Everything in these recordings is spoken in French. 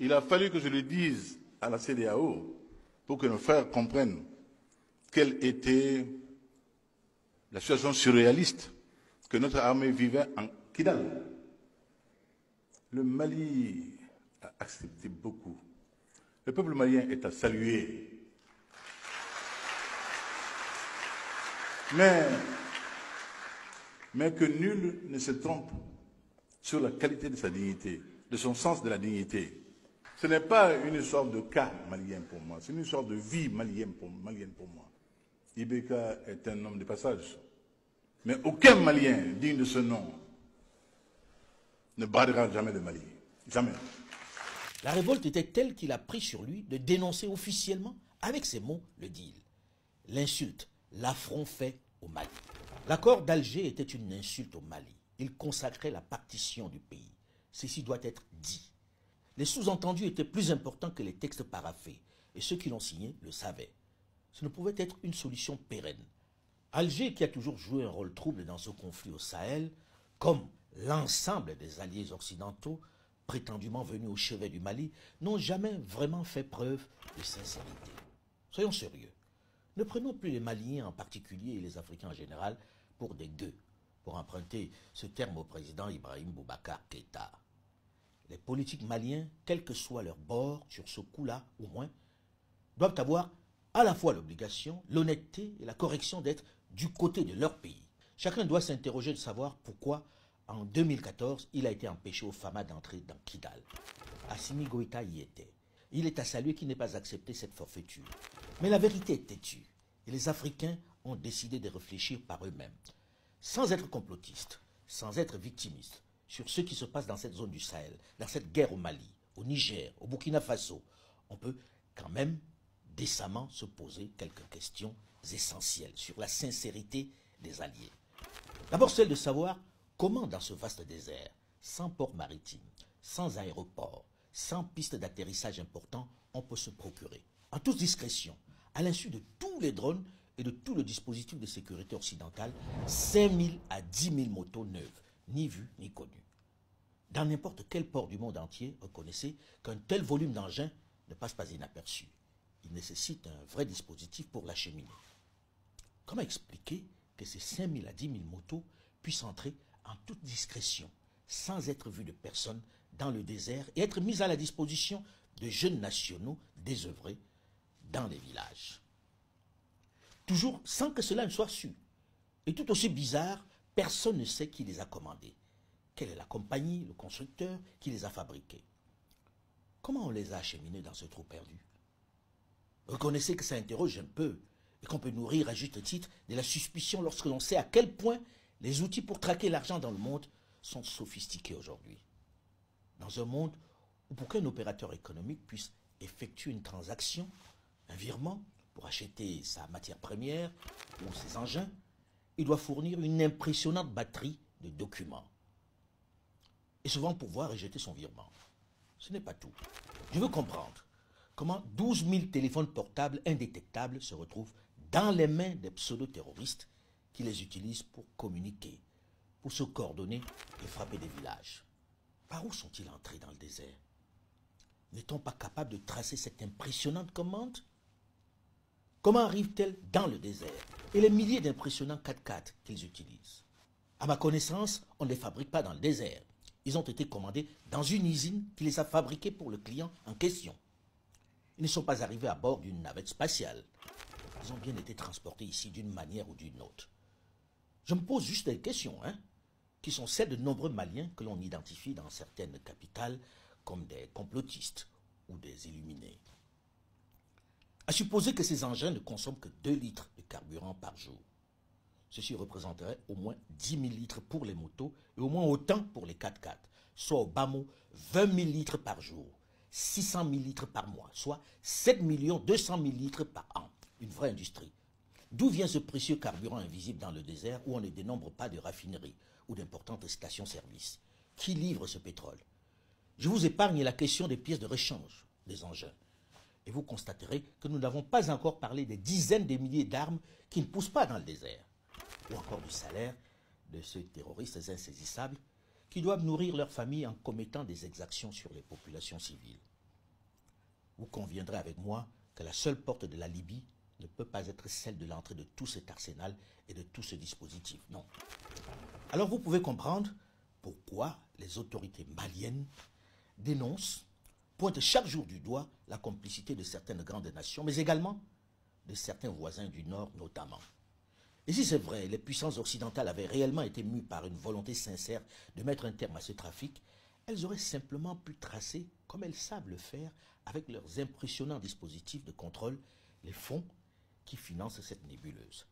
Il a fallu que je le dise à la CEDEAO pour que nos frères comprennent quelle était la situation surréaliste que notre armée vivait en Kidal. Le Mali a accepté beaucoup. Le peuple malien est à saluer. Mais que nul ne se trompe sur la qualité de sa dignité, de son sens de la dignité. Ce n'est pas une histoire de cas malien pour moi, c'est une histoire de vie malienne pour moi. Ibeka est un homme de passage. Mais aucun Malien digne de ce nom ne bradera jamais le Mali. Jamais. La révolte était telle qu'il a pris sur lui de dénoncer officiellement, avec ces mots, le deal. L'insulte, l'affront fait au Mali. L'accord d'Alger était une insulte au Mali. Il consacrait la partition du pays. Ceci doit être dit. Les sous-entendus étaient plus importants que les textes paraphés, et ceux qui l'ont signé le savaient. Ce ne pouvait être une solution pérenne. Alger, qui a toujours joué un rôle trouble dans ce conflit au Sahel, comme l'ensemble des alliés occidentaux, prétendument venus au chevet du Mali, n'ont jamais vraiment fait preuve de sincérité. Soyons sérieux. Ne prenons plus les Maliens en particulier et les Africains en général pour des gueux, pour emprunter ce terme au président Ibrahim Boubacar Keïta. Les politiques maliens, quel que soit leur bord, sur ce coup-là au moins, doivent avoir à la fois l'obligation, l'honnêteté et la correction d'être du côté de leur pays. Chacun doit s'interroger de savoir pourquoi, en 2014, il a été empêché au Fama d'entrer dans Kidal. Assimi Goïta y était. Il est à saluer qu'il n'ait pas accepté cette forfaiture. Mais la vérité est têtue, et les Africains ont décidé de réfléchir par eux-mêmes. Sans être complotistes, sans être victimistes, sur ce qui se passe dans cette zone du Sahel, dans cette guerre au Mali, au Niger, au Burkina Faso, on peut quand même décemment se poser quelques questions essentielles sur la sincérité des alliés. D'abord celle de savoir comment dans ce vaste désert, sans port maritime, sans aéroport, sans piste d'atterrissage important, on peut se procurer, en toute discrétion, à l'insu de tous les drones et de tout le dispositif de sécurité occidentale, 5 000 à 10 000 motos neuves, ni vues ni connues. Dans n'importe quel port du monde entier, reconnaissez qu'un tel volume d'engins ne passe pas inaperçu. Il nécessite un vrai dispositif pour l'acheminer. Comment expliquer que ces 5 000 à 10 000 motos puissent entrer en toute discrétion, sans être vues de personne, dans le désert et être mises à la disposition de jeunes nationaux désœuvrés dans les villages? Toujours sans que cela ne soit su. Et tout aussi bizarre, personne ne sait qui les a commandés. Quelle est la compagnie, le constructeur qui les a fabriqués? Comment on les a acheminés dans ce trou perdu? Reconnaissez que ça interroge un peu et qu'on peut nourrir à juste titre de la suspicion lorsque l'on sait à quel point les outils pour traquer l'argent dans le monde sont sophistiqués aujourd'hui. Dans un monde où pour qu'un opérateur économique puisse effectuer une transaction, un virement pour acheter sa matière première ou ses engins, il doit fournir une impressionnante batterie de documents. Et souvent pouvoir rejeter son virement. Ce n'est pas tout. Je veux comprendre comment 12 000 téléphones portables indétectables se retrouvent dans les mains des pseudo-terroristes qui les utilisent pour communiquer, pour se coordonner et frapper des villages. Par où sont-ils entrés dans le désert? N'est-on pas capable de tracer cette impressionnante commande? Comment arrivent-elles dans le désert et les milliers d'impressionnants 4x4 qu'ils utilisent? À ma connaissance, on ne les fabrique pas dans le désert. Ils ont été commandés dans une usine qui les a fabriqués pour le client en question. Ils ne sont pas arrivés à bord d'une navette spatiale. Ils ont bien été transportés ici d'une manière ou d'une autre. Je me pose juste des questions, qui sont celles de nombreux Maliens que l'on identifie dans certaines capitales comme des complotistes ou des illuminés. À supposer que ces engins ne consomment que 2 litres de carburant par jour. Ceci représenterait au moins 10 000 litres pour les motos et au moins autant pour les 4x4, soit au bas mot 20 000 litres par jour, 600 000 litres par mois, soit 7 200 000 litres par an. Une vraie industrie. D'où vient ce précieux carburant invisible dans le désert où on ne dénombre pas de raffineries ou d'importantes stations-service? Qui livre ce pétrole? Je vous épargne la question des pièces de rechange des engins. Et vous constaterez que nous n'avons pas encore parlé des dizaines de milliers d'armes qui ne poussent pas dans le désert. Ou encore du salaire de ces terroristes insaisissables qui doivent nourrir leurs familles en commettant des exactions sur les populations civiles. vous conviendrez avec moi que la seule porte de la Libye ne peut pas être celle de l'entrée de tout cet arsenal et de tout ce dispositif. Non. Alors vous pouvez comprendre pourquoi les autorités maliennes dénoncent, pointent chaque jour du doigt la complicité de certaines grandes nations, mais également de certains voisins du Nord notamment. Et si c'est vrai, les puissances occidentales avaient réellement été mues par une volonté sincère de mettre un terme à ce trafic, elles auraient simplement pu tracer, comme elles savent le faire, avec leurs impressionnants dispositifs de contrôle, les fonds qui financent cette nébuleuse.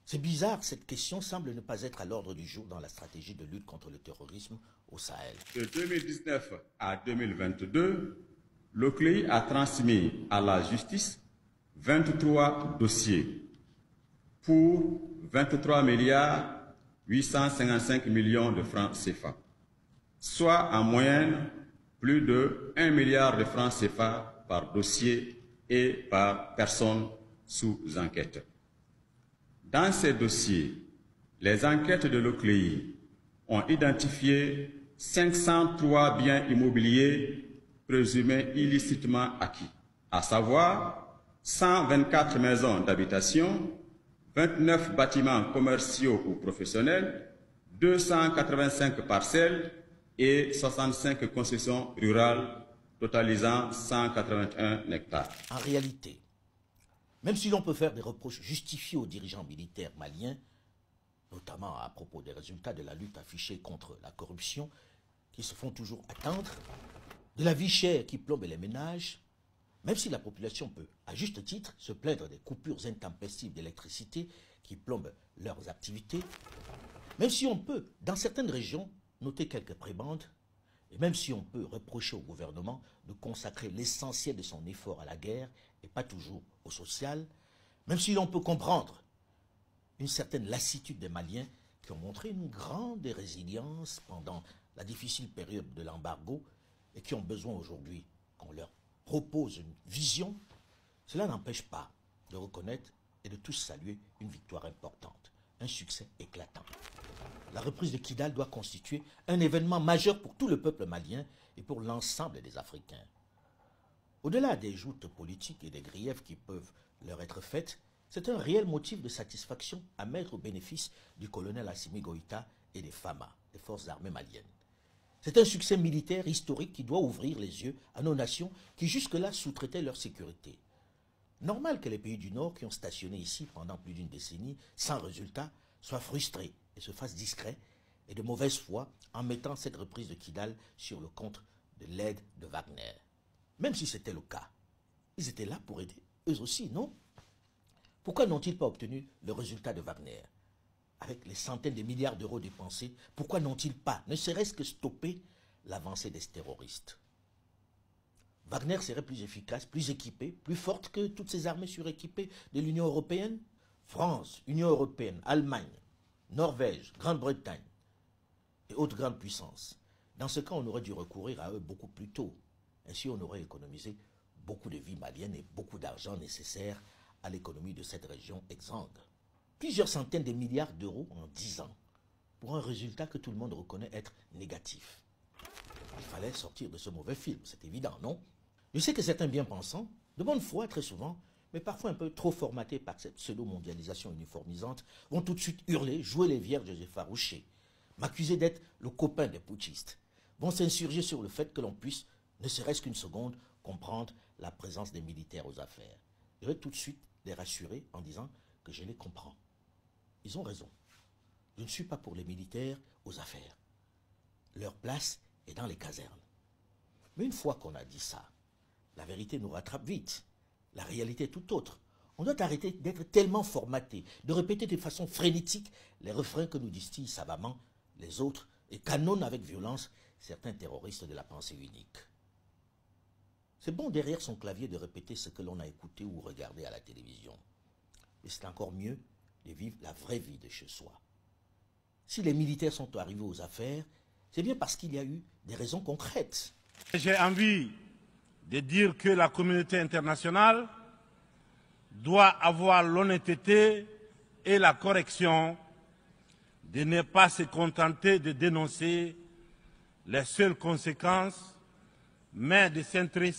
C'est bizarre, cette question semble ne pas être à l'ordre du jour dans la stratégie de lutte contre le terrorisme au Sahel. De 2019 à 2022, le CLEI a transmis à la justice 23 dossiers pour 23 milliards 855 millions de francs CFA, soit en moyenne plus de 1 milliard de francs CFA par dossier et par personne sous enquête. Dans ces dossiers, les enquêtes de l'OCLEI ont identifié 503 biens immobiliers présumés illicitement acquis, à savoir 124 maisons d'habitation, 29 bâtiments commerciaux ou professionnels, 285 parcelles et 65 concessions rurales totalisant 181 hectares. En réalité, même si l'on peut faire des reproches justifiés aux dirigeants militaires maliens, notamment à propos des résultats de la lutte affichée contre la corruption, qui se font toujours attendre, de la vie chère qui plombe les ménages, même si la population peut, à juste titre, se plaindre des coupures intempestives d'électricité qui plombent leurs activités, même si on peut, dans certaines régions, noter quelques prébendes, et même si on peut reprocher au gouvernement de consacrer l'essentiel de son effort à la guerre et pas toujours au social, même si l'on peut comprendre une certaine lassitude des Maliens qui ont montré une grande résilience pendant la difficile période de l'embargo et qui ont besoin aujourd'hui qu'on leur propose une vision, cela n'empêche pas de reconnaître et de tous saluer une victoire importante, un succès éclatant. La reprise de Kidal doit constituer un événement majeur pour tout le peuple malien et pour l'ensemble des Africains. Au-delà des joutes politiques et des griefs qui peuvent leur être faites, c'est un réel motif de satisfaction à mettre au bénéfice du colonel Assimi Goïta et des FAMA, des forces armées maliennes. C'est un succès militaire historique qui doit ouvrir les yeux à nos nations qui jusque-là sous-traitaient leur sécurité. Normal que les pays du Nord qui ont stationné ici pendant plus d'une décennie, sans résultat, soient frustrés et se fassent discrets et de mauvaise foi en mettant cette reprise de Kidal sur le compte de l'aide de Wagner. Même si c'était le cas, ils étaient là pour aider, eux aussi, non? Pourquoi n'ont-ils pas obtenu le résultat de Wagner? Avec les centaines de milliards d'euros dépensés, pourquoi n'ont-ils pas, ne serait-ce que stoppé l'avancée des terroristes? Wagner serait plus efficace, plus équipé, plus forte que toutes ces armées suréquipées de l'Union européenne? France, Union européenne, Allemagne, Norvège, Grande-Bretagne et autres grandes puissances. Dans ce cas, on aurait dû recourir à eux beaucoup plus tôt. Ainsi, on aurait économisé beaucoup de vies maliennes et beaucoup d'argent nécessaire à l'économie de cette région exsangue. Plusieurs centaines de milliards d'euros en 10 ans pour un résultat que tout le monde reconnaît être négatif. Il fallait sortir de ce mauvais film, c'est évident, non? Je sais que certains bien-pensants, de bonne foi très souvent, mais parfois un peu trop formatés par cette pseudo-mondialisation uniformisante, vont tout de suite hurler, jouer les vierges effarouchées, m'accuser d'être le copain des putschistes, vont s'insurger sur le fait que l'on puisse, ne serait-ce qu'une seconde, comprendre la présence des militaires aux affaires. Je vais tout de suite les rassurer en disant que je les comprends. Ils ont raison. Je ne suis pas pour les militaires aux affaires. Leur place est dans les casernes. Mais une fois qu'on a dit ça, la vérité nous rattrape vite. La réalité est tout autre. On doit arrêter d'être tellement formaté, de répéter de façon frénétique les refrains que nous distillent savamment les autres et canonnent avec violence certains terroristes de la pensée unique. C'est bon derrière son clavier de répéter ce que l'on a écouté ou regardé à la télévision. Et c'est encore mieux de vivre la vraie vie de chez soi. Si les militaires sont arrivés aux affaires, c'est bien parce qu'il y a eu des raisons concrètes. J'ai envie de dire que la communauté internationale doit avoir l'honnêteté et la correction de ne pas se contenter de dénoncer les seules conséquences, mais de s'intéresser